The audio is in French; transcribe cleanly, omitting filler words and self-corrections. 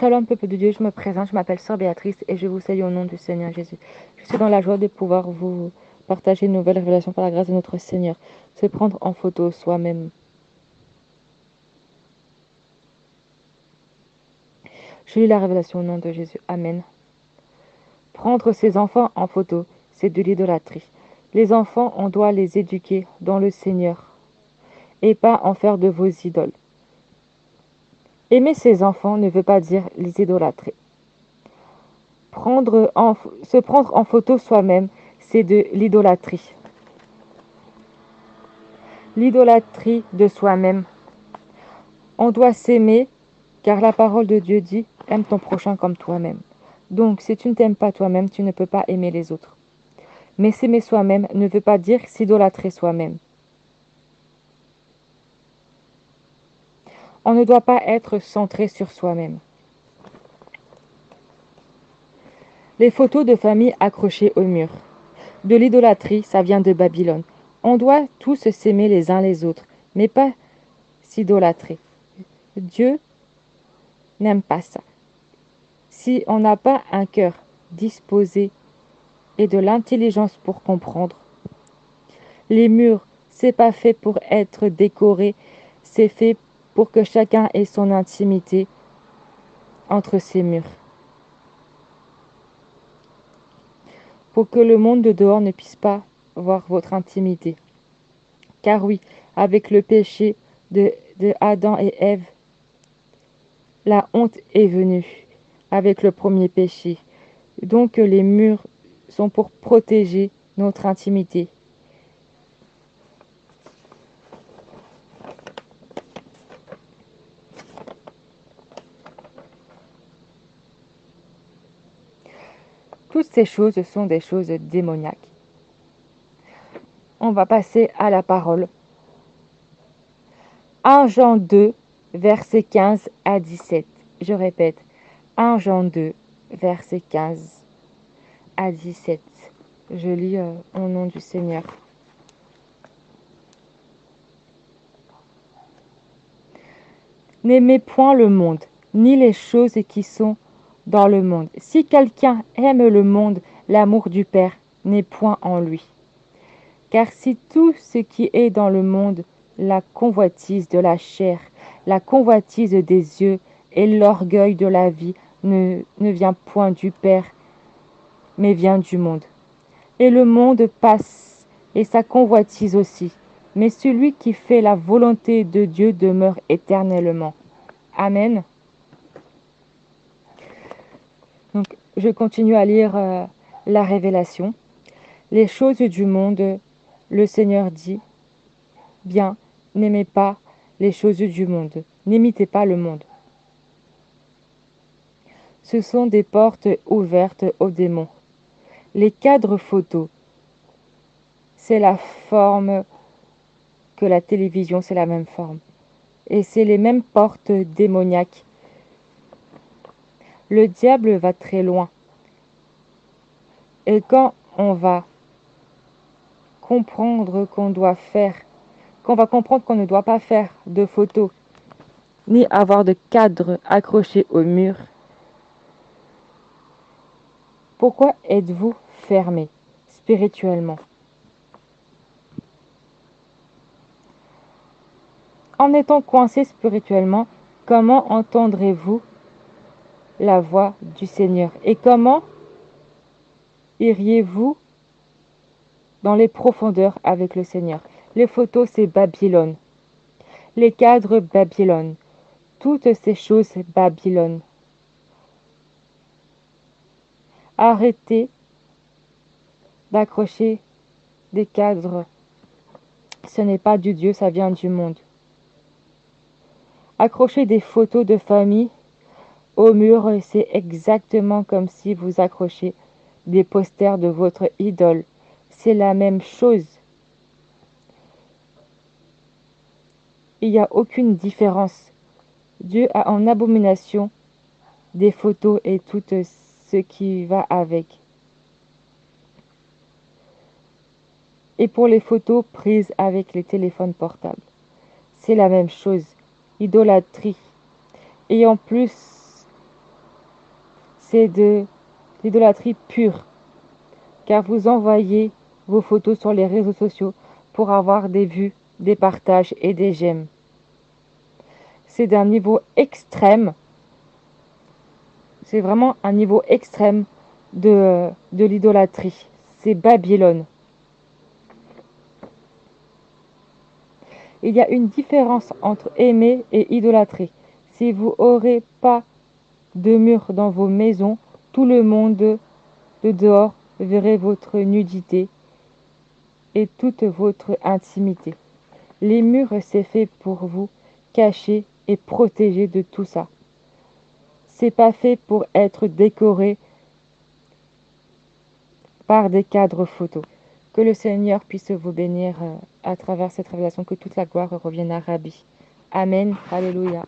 Shalom, peuple de Dieu, je me présente, je m'appelle Sœur Béatrice et je vous salue au nom du Seigneur Jésus. Je suis dans la joie de pouvoir vous partager une nouvelle révélation par la grâce de notre Seigneur. Se prendre en photo soi-même. Je lis la révélation au nom de Jésus. Amen. Prendre ses enfants en photo, c'est de l'idolâtrie. Les enfants, on doit les éduquer dans le Seigneur et pas en faire de vos idoles. Aimer ses enfants ne veut pas dire les idolâtrer. Se prendre en photo soi-même, c'est de l'idolâtrie. L'idolâtrie de soi-même. On doit s'aimer, car la parole de Dieu dit « Aime ton prochain comme toi-même ». Donc, si tu ne t'aimes pas toi-même, tu ne peux pas aimer les autres. Mais s'aimer soi-même ne veut pas dire s'idolâtrer soi-même. On ne doit pas être centré sur soi-même. Les photos de famille accrochées au mur. De l'idolâtrie, ça vient de Babylone. On doit tous s'aimer les uns les autres, mais pas s'idolâtrer. Dieu n'aime pas ça. Si on n'a pas un cœur disposé et de l'intelligence pour comprendre, les murs, c'est pas fait pour être décoré, c'est fait pour que chacun ait son intimité entre ces murs. Pour que le monde de dehors ne puisse pas voir votre intimité. Car oui, avec le péché de Adam et Ève, la honte est venue avec le premier péché. Donc les murs sont pour protéger notre intimité. Toutes ces choses sont des choses démoniaques. On va passer à la parole. 1 Jean 2, versets 15 à 17. Je répète, 1 Jean 2, versets 15 à 17. Je lis au nom du Seigneur. N'aimez point le monde, ni les choses qui sont dans le monde. Si quelqu'un aime le monde, l'amour du Père n'est point en lui. Car si tout ce qui est dans le monde, la convoitise de la chair, la convoitise des yeux et l'orgueil de la vie ne vient point du Père, mais vient du monde. Et le monde passe, et sa convoitise aussi. Mais celui qui fait la volonté de Dieu demeure éternellement. Amen. Donc, je continue à lire la Révélation. Les choses du monde, le Seigneur dit, bien, n'aimez pas les choses du monde, n'imitez pas le monde. Ce sont des portes ouvertes aux démons. Les cadres photos, c'est la forme que la télévision, c'est la même forme. Et c'est les mêmes portes démoniaques. Le diable va très loin. Et quand on va comprendre qu'on va comprendre qu'on ne doit pas faire de photos, ni avoir de cadres accrochés au mur, pourquoi êtes-vous fermé spirituellement? En étant coincé spirituellement, comment entendrez-vous la voix du Seigneur? Et comment iriez-vous dans les profondeurs avec le Seigneur? Les photos, c'est Babylone. Les cadres, Babylone. Toutes ces choses, Babylone. Arrêtez d'accrocher des cadres. Ce n'est pas du Dieu, ça vient du monde. Accrocher des photos de famille au mur, c'est exactement comme si vous accrochez des posters de votre idole. C'est la même chose. Il n'y a aucune différence. Dieu a en abomination des photos et tout ce qui va avec. Et pour les photos prises avec les téléphones portables, c'est la même chose. Idolâtrie. Et en plus, c'est de l'idolâtrie pure, car vous envoyez vos photos sur les réseaux sociaux pour avoir des vues, des partages et des j'aime. C'est d'un niveau extrême, c'est vraiment un niveau extrême de l'idolâtrie. C'est Babylone. Il y a une différence entre aimer et idolâtrer. Si vous n'aurez pas de murs dans vos maisons, tout le monde de dehors verrait votre nudité et toute votre intimité. Les murs, c'est fait pour vous cacher et protéger de tout ça. C'est pas fait pour être décoré par des cadres photos. Que le Seigneur puisse vous bénir à travers cette révélation, que toute la gloire revienne à Rabbi. Amen. Alléluia.